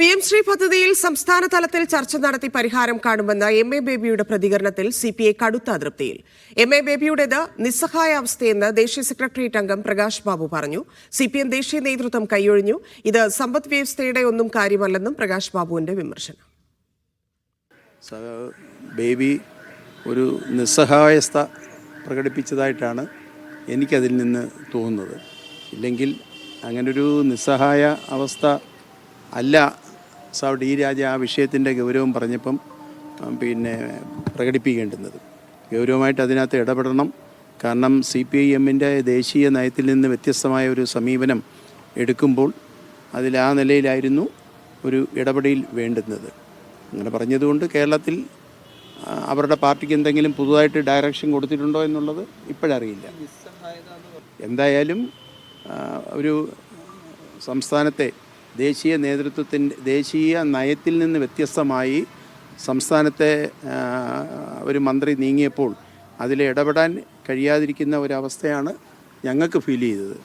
PM Shri പദ്ധതിയിൽ സംസ്ഥാന തലത്തിൽ ചർച്ച നടത്തി പരിഹാരം കാണുമെന്ന MA ബേബിയുടെ പ്രതികരണത്തിൽ CPI കടുത്ത അതൃപ്തിയിൽ. MA ബേബിയുടേത് നിസ്സഹായ അവസ്ഥയെന്ന് ദേശീയ സെക്രട്ടേറിയറ്റ് അംഗം പ്രകാശ് ബാബു പറഞ്ഞു. CPM ദേശീയ നേതൃത്വം കൈയൊഴിഞ്ഞു. ഇത് സമ്പദ് വ്യവസ്ഥയുടെ ഒന്നും കാര്യമല്ലെന്നും പ്രകാശ് ബാബുവിന്റെ വിമർശനം. ബേബി ഒരു നിസ്സഹായത പ്രകടിപ്പിച്ചതായിട്ടാണ് എനിക്കതിൽ നിന്ന് തോന്നുന്നത്. ഇല്ലെങ്കിൽ അങ്ങനൊരു നിസ്സഹായ അവസ്ഥ അല്ല സൗദി രാജ ആ വിഷയത്തിൻ്റെ ഗൗരവം പറഞ്ഞപ്പം പ്രകടിപ്പിക്കേണ്ടുന്നത്. ഗൗരവമായിട്ട് അതിനകത്ത് ഇടപെടണം. കാരണം CPIMൻ്റെ ദേശീയ നയത്തിൽ നിന്ന് വ്യത്യസ്തമായ ഒരു സമീപനം എടുക്കുമ്പോൾ അതിൽ ആ നിലയിലായിരുന്നു ഒരു ഇടപെടൽ വേണ്ടുന്നത്. അങ്ങനെ പറഞ്ഞതുകൊണ്ട് കേരളത്തിൽ അവരുടെ പാർട്ടിക്ക് എന്തെങ്കിലും പുതുതായിട്ട് ഡയറക്ഷൻ കൊടുത്തിട്ടുണ്ടോ എന്നുള്ളത് ഇപ്പോഴറിയില്ല. എന്തായാലും ഒരു സംസ്ഥാനത്തെ ദേശീയ നേതൃത്വത്തിൻ്റെ ദേശീയ നയത്തിൽ നിന്ന് വ്യത്യസ്തമായി സംസ്ഥാനത്തെ ഒരു മന്ത്രി നീങ്ങിയപ്പോൾ അതിൽ ഇടപെടാൻ കഴിയാതിരിക്കുന്ന ഒരവസ്ഥയാണ് ഞങ്ങൾക്ക് ഫീൽ ചെയ്തത്.